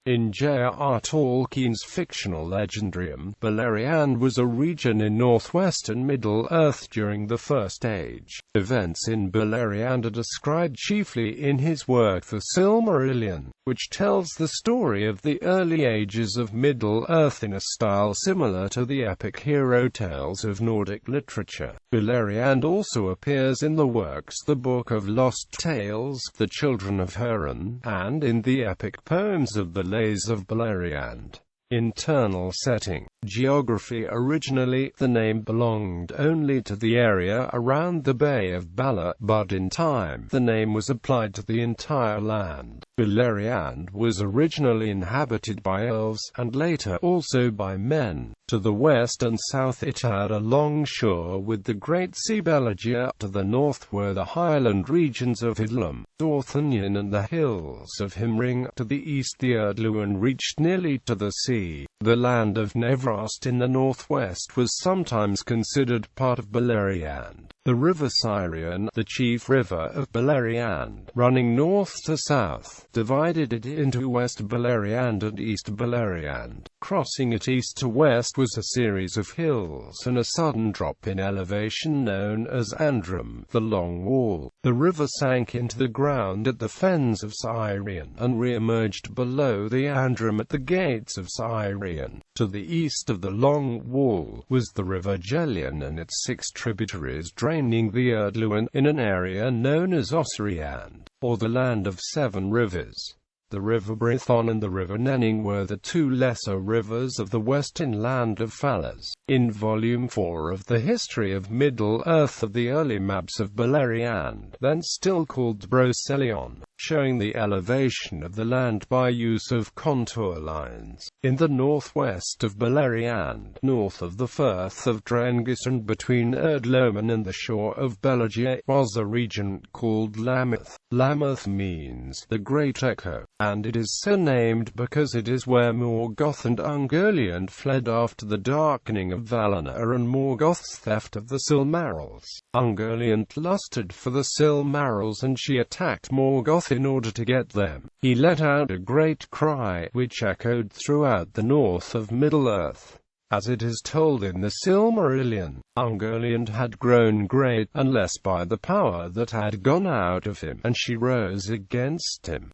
In J.R.R. Tolkien's fictional legendarium, Beleriand was a region in northwestern Middle-earth during the First Age. Events in Beleriand are described chiefly in his work The Silmarillion, which tells the story of the early ages of Middle-earth in a style similar to the epic hero tales of Nordic literature. Beleriand also appears in the works The Book of Lost Tales, The Children of Hurin, and in the epic poems of the Lays of Beleriand. Internal setting. Geography. Originally, the name belonged only to the area around the Bay of Bala, but in time, the name was applied to the entire land. Beleriand was originally inhabited by elves, and later also by men. To the west and south it had a long shore with the Great Sea Beleriand. To the north were the highland regions of Idlum, Northwestern and the hills of Himring. To the east the Erdluan reached nearly to the sea. The land of Nevrost in the northwest was sometimes considered part of Beleriand. The River Syrian, the chief river of Beleriand, running north to south, divided it into West Beleriand and East Beleriand. Crossing it east to west was a series of hills and a sudden drop in elevation known as Andrum, the Long Wall. The river sank into the ground at the fens of Syrian, and re-emerged below the Andrum at the gates of Syrian. To the east of the Long Wall was the River Gelion and its 6 tributaries draining the Erdluan, in an area known as Osriand, or the Land of 7 Rivers. The River Brithon and the River Nenning were the 2 lesser rivers of the western land of Falas. In Volume 4 of the History of Middle-earth of the early maps of Beleriand, then still called Brocelion, showing the elevation of the land by use of contour lines. In the northwest of Beleriand, north of the Firth of Drengis and between Erdloman and the shore of Beleriand, was a region called Lamath. Lamath means the Great Echo, and it is so named because it is where Morgoth and Ungoliant fled after the darkening of Valinor and Morgoth's theft of the Silmarils. Ungoliant lusted for the Silmarils and she attacked Morgoth in order to get them. He let out a great cry, which echoed throughout the north of Middle-earth. As it is told in the Silmarillion, Ungoliant had grown great, unless by the power that had gone out of him, and she rose against him.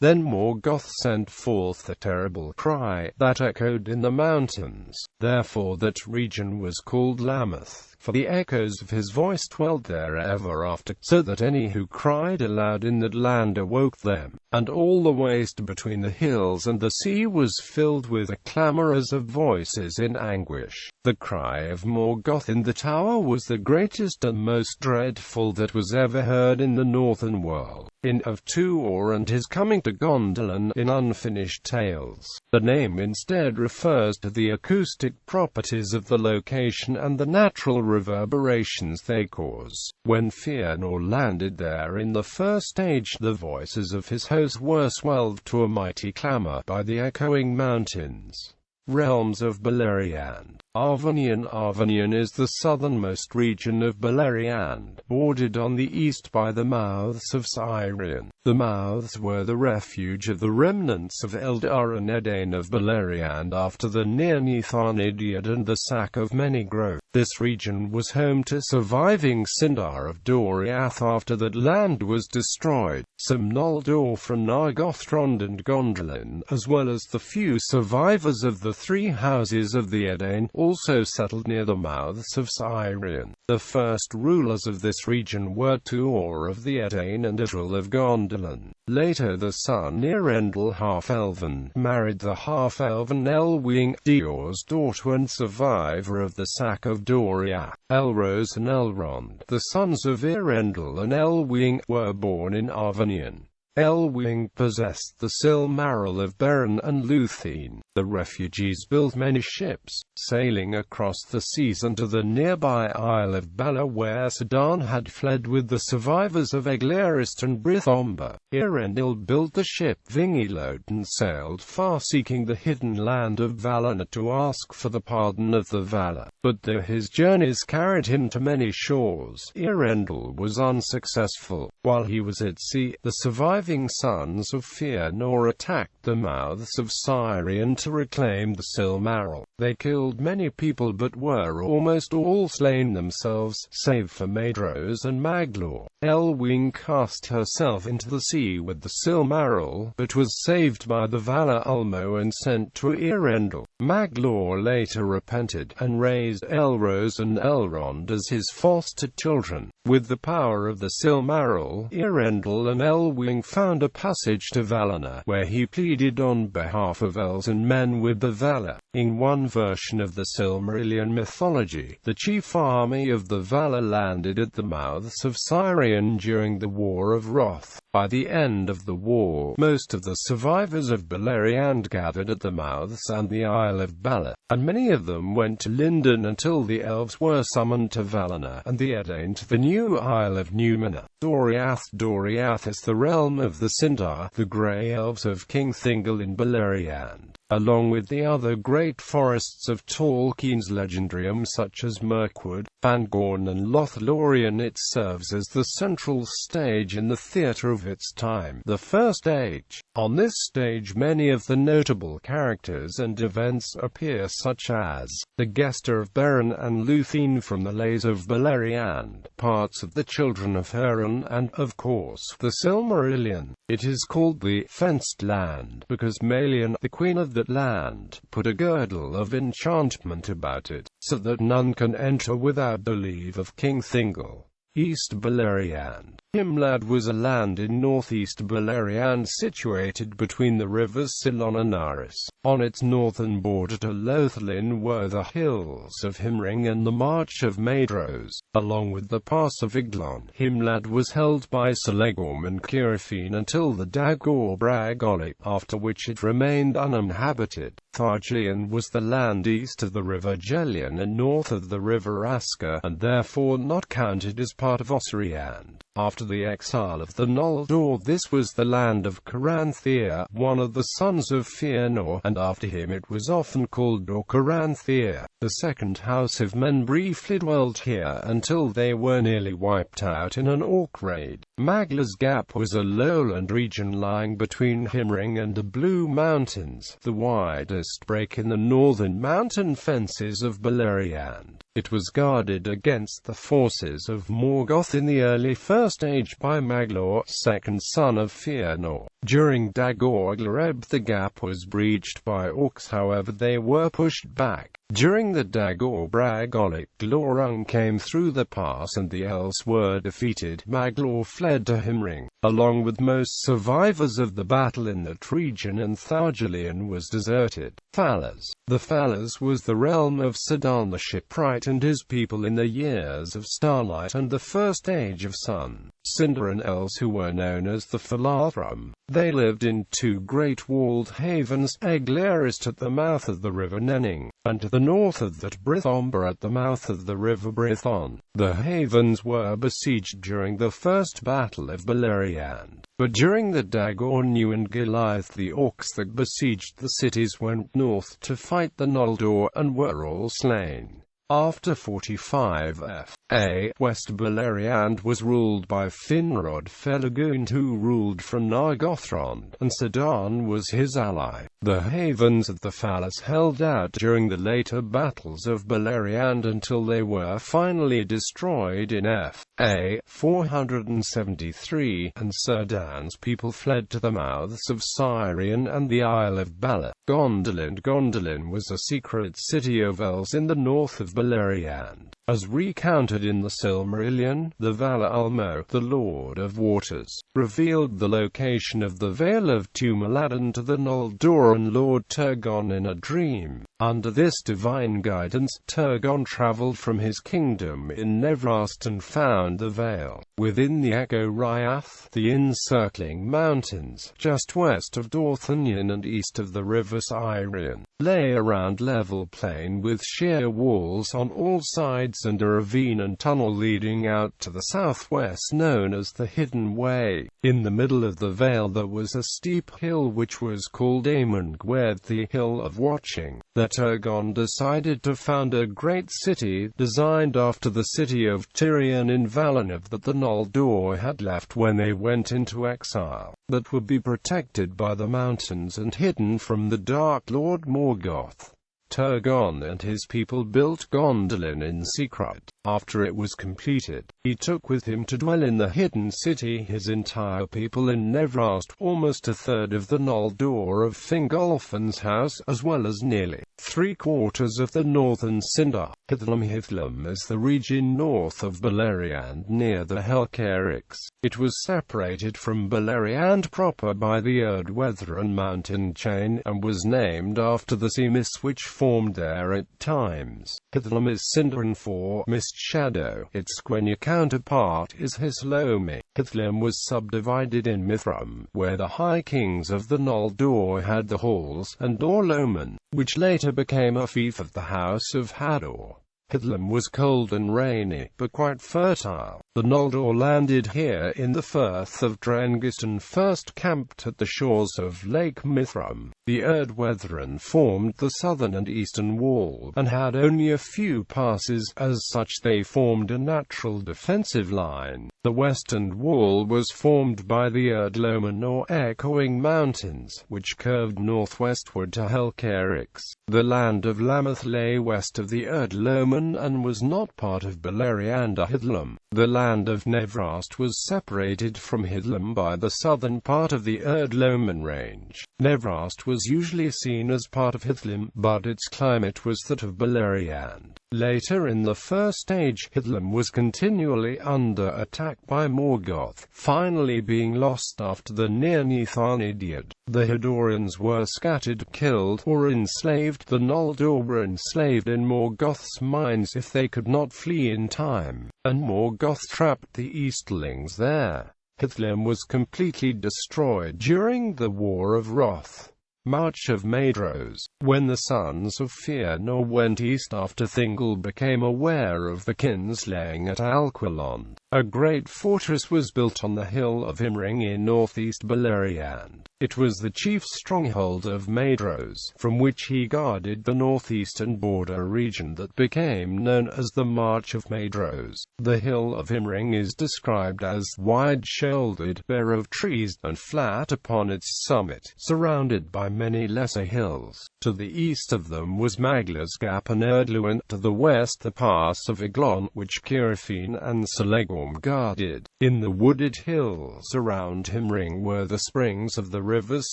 Then Morgoth sent forth a terrible cry, that echoed in the mountains. Therefore that region was called Lamath, for the echoes of his voice dwelt there ever after, so that any who cried aloud in that land awoke them. And all the waste between the hills and the sea was filled with a clamour as of voices in anguish. The cry of Morgoth in the tower was the greatest and most dreadful that was ever heard in the northern world. In Of Tuor and his coming to Gondolin, in Unfinished Tales, the name instead refers to the acoustic properties of the location and the natural reverberations they cause. When Fëanor landed there in the First Age, the voices of his host were swelled to a mighty clamour by the echoing mountains. Realms of Beleriand. Arvanian is the southernmost region of Beleriand, bordered on the east by the mouths of Syrian. The mouths were the refuge of the remnants of Eldar and Edain of Beleriand after the Near-Nethanidiad and the sack of Menigrowth. This region was home to surviving Sindar of Doriath after that land was destroyed, some Noldor from Nargothrond and Gondolin, as well as the few survivors of the 3 houses of the Edain, also settled near the mouths of Syrian. The first rulers of this region were Tuor of the Edain and Idril of Gondolin. Later the son Eärendil half-elven married the half-elven Elwing, Dior's daughter and survivor of the sack of Doriath. Elros and Elrond, the sons of Eärendil and Elwing, were born in Arvanian. Elwing possessed the Silmaril of Beren and Luthien. The refugees built many ships, sailing across the seas and to the nearby Isle of Bala where Sedan had fled with the survivors of Eglarist and Brithomba. Eärendil built the ship Vingilot and sailed far seeking the hidden land of Valinor to ask for the pardon of the Valar. But though his journeys carried him to many shores, Eärendil was unsuccessful. While he was at sea, the survivors surviving sons of Fëanor attacked the mouths of Syrian to reclaim the Silmaril. They killed many people but were almost all slain themselves, save for Maedhros and Maglor. Elwing cast herself into the sea with the Silmaril, but was saved by the Valar Ulmo and sent to Eärendil. Maglor later repented, and raised Elros and Elrond as his foster children. With the power of the Silmaril, Eärendil and Elwing found a passage to Valinor, where he pleaded on behalf of elves and men with the Valar. In one version of the Silmarillion mythology, the chief army of the Valar landed at the mouths of Syrian during the War of Wrath. By the end of the war, most of the survivors of Beleriand gathered at the mouths and the Isle of Balor, and many of them went to Lindon until the elves were summoned to Valinor, and the Edain to the new Isle of Númenor. Doriath is the realm of the Sindar, the grey elves of King Thingol in Beleriand. Along with the other great forests of Tolkien's legendarium such as Mirkwood, Fangorn and Lothlorien, it serves as the central stage in the theatre of its time, the First Age. On this stage many of the notable characters and events appear, such as the Gesta of Beren and Luthien from the Lays of Beleriand, parts of the Children of Hurin, and, of course, the Silmarillion. It is called the Fenced Land because Melian, the queen of that land, put a girdle of enchantment about it, so that none can enter without the leave of King Thingol. East Beleriand. Himlad was a land in northeast Beleriand situated between the rivers Silon and Naris. On its northern border to Lothlin were the hills of Himring and the March of Maedhros, along with the Pass of Iglon. Himlad was held by Celegorm and Cirithene until the Dagor Bragolip, after which it remained uninhabited. Thargelion was the land east of the River Gelion and north of the River Asker, and therefore not counted as part of Osiriand. After the exile of the Noldor, this was the land of Caranthir, one of the sons of Fëanor, and after him it was often called Dor-Caranthir. The second house of men briefly dwelt here until they were nearly wiped out in an orc raid. Maglar's Gap was a lowland region lying between Himring and the Blue Mountains, the widest break in the northern mountain fences of Beleriand. It was guarded against the forces of Morgoth in the early First Age by Maglor, second son of Fëanor. During Dagor Gloreb the gap was breached by orcs, however they were pushed back. During the Dagor Bragolip, Glorung came through the pass and the elves were defeated. Maglor fled to Himring, along with most survivors of the battle in that region, and Thargelion was deserted. Fallas. The Fallas was the realm of Sidon the shipwright and his people in the years of starlight and the first age of sun. Sindarin elves who were known as the Falathrum. They lived in two great walled havens, Eglarist at the mouth of the river Nenning, and to the north of that Brithomber at the mouth of the river Brithon. The havens were besieged during the first battle of Beleriand, but during the Dagor New and Goliath the orcs that besieged the cities went north to fight the Noldor and were all slain. After 45 F.A., West Beleriand was ruled by Finrod Felagund, who ruled from Nargothrond, and Sidon was his ally. The havens of the Fallas held out during the later battles of Beleriand until they were finally destroyed in F.A. 473, and Círdan's people fled to the mouths of Syrian and the Isle of Balor. Gondolin was a secret city of elves in the north of Beleriand. As recounted in the Silmarillion, the Valar Ulmo, the Lord of Waters, revealed the location of the Vale of Tumaladin to the Noldoran Lord Turgon in a dream. Under this divine guidance, Turgon travelled from his kingdom in Nevrast and found the Vale. Within the Echo Ryath, the encircling mountains, just west of Dorthonion and east of the River Syrian, lay around level plain with sheer walls on all sides woods and a ravine and tunnel leading out to the southwest known as the Hidden Way. In the middle of the vale there was a steep hill which was called Amangwed, the Hill of Watching. The Turgon decided to found a great city, designed after the city of Tirion in Valinor that the Noldor had left when they went into exile, that would be protected by the mountains and hidden from the Dark Lord Morgoth. Turgon and his people built Gondolin in secret. After it was completed, he took with him to dwell in the hidden city his entire people in Nevrast, almost a third of the Noldor of Fingolfin's house, as well as nearly 3/4 of the northern Sindar. Hithlum is the region north of Beleriand near the Helcarics. It was separated from Beleriand proper by the Erdweathran mountain chain, and was named after the sea mists which formed there at times. Hithlum is Sindarin for mist shadow. Its Quenya counterpart is Hislomi. Hithlum was subdivided in Mithram, where the high kings of the Noldor had the halls, and Orloman, which later became a fief of the House of Hador. Hithlum was cold and rainy, but quite fertile. The Noldor landed here in the Firth of Drengist and first camped at the shores of Lake Mithram. The Erdweathran formed the southern and eastern wall, and had only a few passes. As such they formed a natural defensive line. The western wall was formed by the Erdloman or Echoing Mountains, which curved northwestward to Helcarics. The land of Lamath lay west of the Erdloman and was not part of Beleriand or Hithlum. The land of Nevrast was separated from Hithlum by the southern part of the Erdloman range. Nevrast was usually seen as part of Hithlum, but its climate was that of Beleriand. Later in the First Age, Hithlum was continually under attack by Morgoth, finally being lost after the Nirnithon idiot. The Hidorians were scattered, killed, or enslaved. The Noldor were enslaved in Morgoth's mines if they could not flee in time, and Morgoth trapped the Eastlings there. Hithlum was completely destroyed during the War of Wrath. March of Maedhros. When the sons of Fëanor went east after Thingol became aware of the kinslaying at Alquilon, a great fortress was built on the hill of Imring in northeast Beleriand. It was the chief stronghold of Maedhros, from which he guarded the northeastern border region that became known as the March of Maedhros. The hill of Imring is described as wide-shouldered, bare of trees, and flat upon its summit, surrounded by many lesser hills. To the east of them was Magla's Gap and Erdluin, to the west the pass of Iglon, which Cirafin and Selegorm guarded. In the wooded hills around Himring were the springs of the rivers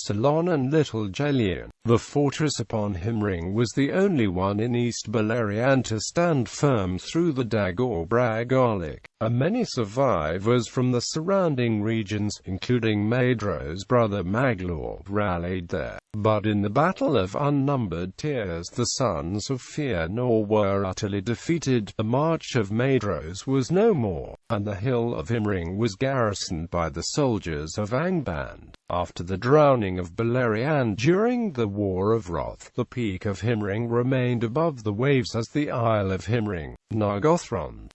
Salon and Little Jelian. The fortress upon Himring was the only one in East Beleriand to stand firm through the Dagor Bragolic. Many survivors from the surrounding regions, including Maedhros' brother Maglor, rallied there. But in the Battle of Unnumbered Tears the sons of Fëanor were utterly defeated. The March of Maedhros was no more, and the hill of Imring was garrisoned by the soldiers of Angband. After the drowning of Beleriand during the War of Wrath, the peak of Himring remained above the waves as the Isle of Himring. Nargothrond,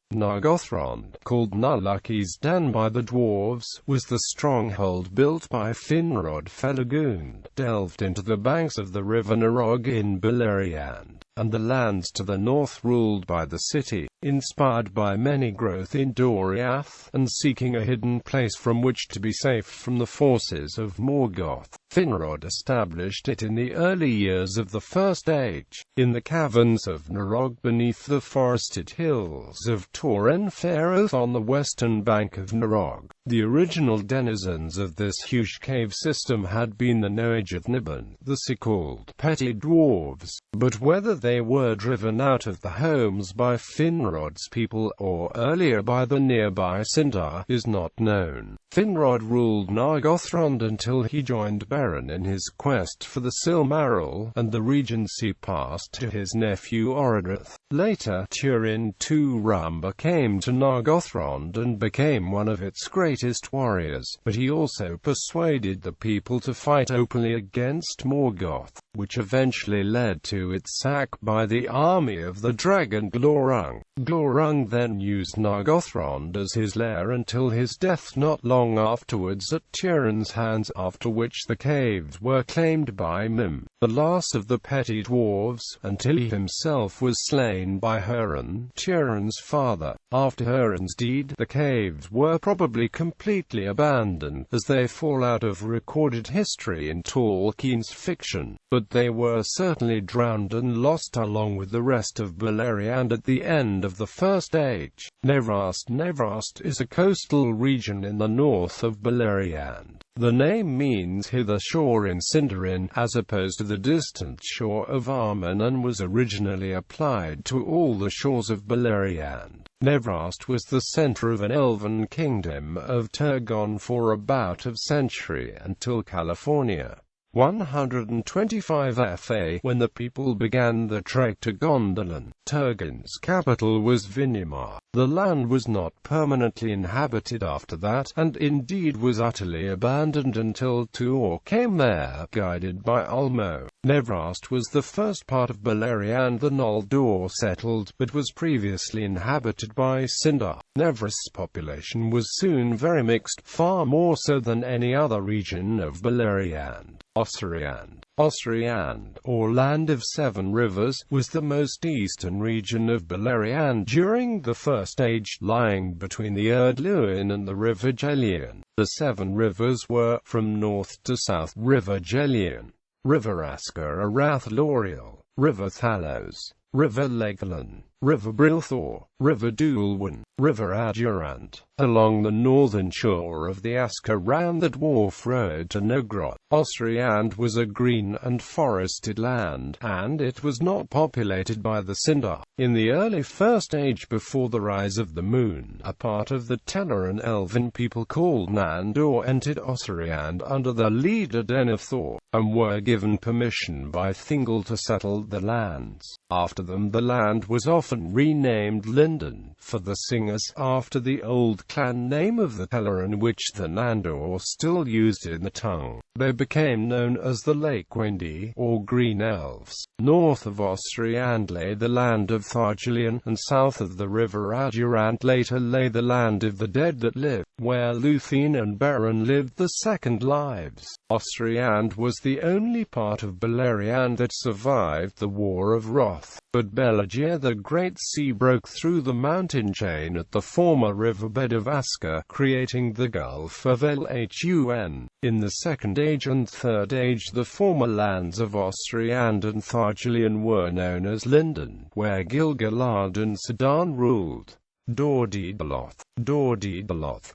called Nullucky's Den by the dwarves, was the stronghold built by Finrod Felagund, delved into the banks of the river Narog in Beleriand, and the lands to the north ruled by the city, inspired by many growth in Doriath, and seeking a hidden place from which to be safe from the forces of Morgoth. Finrod established it in the early years of the First Age, in the caverns of Narog beneath the forested hills of Torren Faroth on the western bank of Narog. The original denizens of this huge cave system had been the Noage of Niban, the so-called petty dwarves, but whether they were driven out of the homes by Finrod's people or earlier by the nearby Sindar is not known. Finrod ruled Nargothrond until he joined Beren in his quest for the Silmaril, and the regency passed to his nephew Orodreth. Later, Turin II-Rumba came to Nargothrond and became one of its greatest warriors, but he also persuaded the people to fight openly against Morgoth. which eventually led to its sack by the army of the dragon Glorung. Glorung then used Nargothrond as his lair until his death not long afterwards at Turin's hands, after which the caves were claimed by Mim, the last of the petty dwarves, until he himself was slain by Hurin, Turin's father. After Hurin's deed, the caves were probably completely abandoned, as they fall out of recorded history in Tolkien's fiction, but they were certainly drowned and lost along with the rest of Beleriand at the end of the First Age. Nevrast is a coastal region in the north of Beleriand. The name means hither shore in Sindarin, as opposed to the distant shore of Armen, and was originally applied to all the shores of Beleriand. Nevrast was the center of an elven kingdom of Turgon for about a century, until California. 125 FA, when the people began the trek to Gondolin. Turgon's capital was Vinimar. The land was not permanently inhabited after that, and indeed was utterly abandoned until Tuor came there, guided by Ulmo. Nevrast was the first part of Beleriand the Noldor settled, but was previously inhabited by Sindar. Nevrast's population was soon very mixed, far more so than any other region of Beleriand. Osriand, or Land of Seven Rivers, was the most eastern region of Beleriand during the First Age, lying between the Erdluin and the River Gelion. The Seven Rivers were, from north to south, River Gelion, River Asker Arath Loriel, River Thalos, River Legoland, River Brilthor, River Dulwyn, River Adurant. Along the northern shore of the Asker ran the dwarf road to Nogrod. Osriand was a green and forested land, and it was not populated by the Sindar. In the early First Age, before the rise of the moon, a part of the Teleran elven people called Nandor entered Osriand under the leader Denethor, and were given permission by Thingol to settle the lands. After them the land was often renamed Linden, for the singers, after the old clan name of the Teleran which the Nandor still used in the tongue. They became known as the Lake Windy, or Green Elves. North of Osriand lay the land of Thargelion, and south of the river Adurant later lay the land of the dead that live, where Luthien and Beren lived the second lives. Osriand was the only part of Beleriand that survived the War of Wrath, but Belagir the Great Sea broke through the mountain chain at the former riverbed of Asker, creating the Gulf of Lhun. In the Second Age and Third Age, the former lands of Osriand and Thargelion were known as Linden, where Gil-galad and Sedan ruled. Dordidaloth,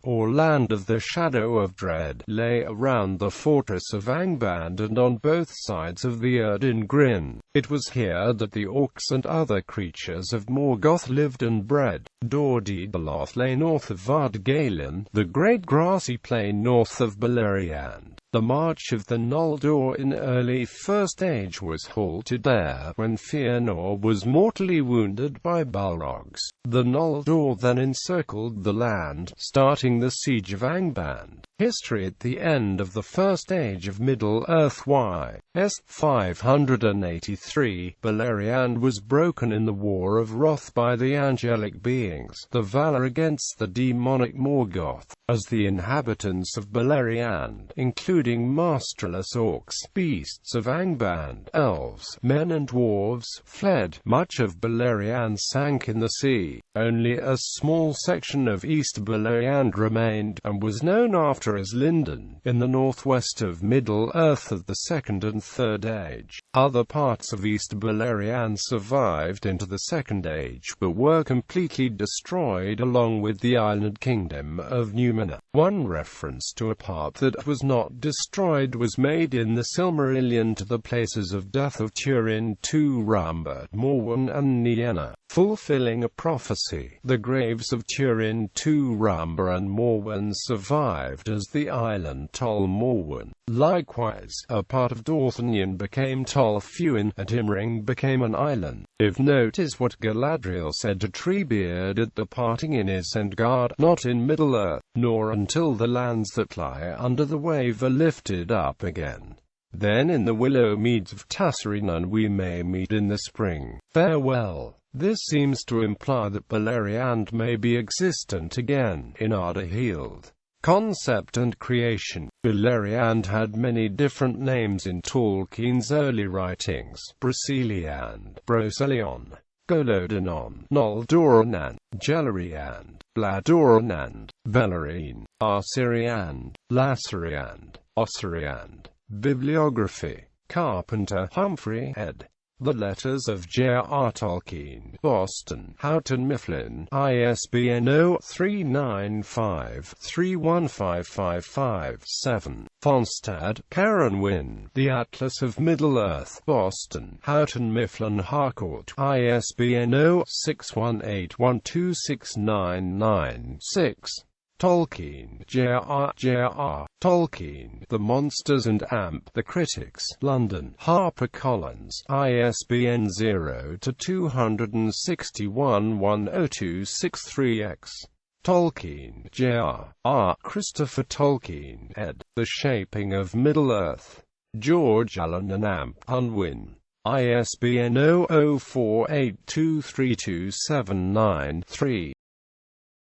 or Land of the Shadow of Dread, lay around the fortress of Angband and on both sides of the Erdin Grin. It was here that the orcs and other creatures of Morgoth lived and bred. Dordidaloth lay north of Vardgalin, the great grassy plain north of Beleriand. The march of the Noldor in early First Age was halted there when Fëanor was mortally wounded by Balrogs. The Noldor then encircled the land, starting the siege of Angband. History at the end of the First Age of Middle-earth Y.S. 583, Beleriand was broken in the War of Wrath by the angelic beings, the Valar against the demonic Morgoth, as the inhabitants of Beleriand, including masterless orcs, beasts of Angband, elves, men and dwarves, fled. Much of Beleriand sank in the sea. Only a small section of East Beleriand remained, and was known after as Linden, in the northwest of Middle-earth of the Second and Third Age. Other parts of East Beleriand survived into the Second Age, but were completely destroyed along with the island kingdom of Numenor. One reference to a part that was not destroyed was made in the Silmarillion to the places of death of Turin, Turambar, Morwen and Nienna, fulfilling a prophecy. The graves of Turin, Turambar and Morwen survived as the island Tol Morwen. Likewise, a part of Dorthonion became Tol Fuin, and Imring became an island. If note is what Galadriel said to Treebeard at the parting in Isengard, not in Middle-earth, nor until the lands that lie under the wave are lifted up again. Then in the willow meads of Tassarenan we may meet in the spring. Farewell. This seems to imply that Beleriand may be existent again, in Ardahield. Concept and creation. Beleriand had many different names in Tolkien's early writings: Broceliand, Brocelion, Golodinon, Noldornand, Geleriand, Bladornand, Beleriand, Arsiriand, Lassariand, Ossariand. Bibliography. Carpenter, Humphrey, ed. The Letters of J.R.R.Tolkien, Boston, Houghton Mifflin, ISBN 0395315557. Fonstad, Karen Wynne, The Atlas of Middle-earth, Boston, Houghton Mifflin Harcourt, ISBN 0618126996. Tolkien, J.R.R. Tolkien, The Monsters and Amp, The Critics, London, HarperCollins, ISBN 0-261-10263-X. Tolkien, J.R.R. Christopher Tolkien, ed. The Shaping of Middle-earth. George Allen and Amp Unwin. ISBN 0048232793.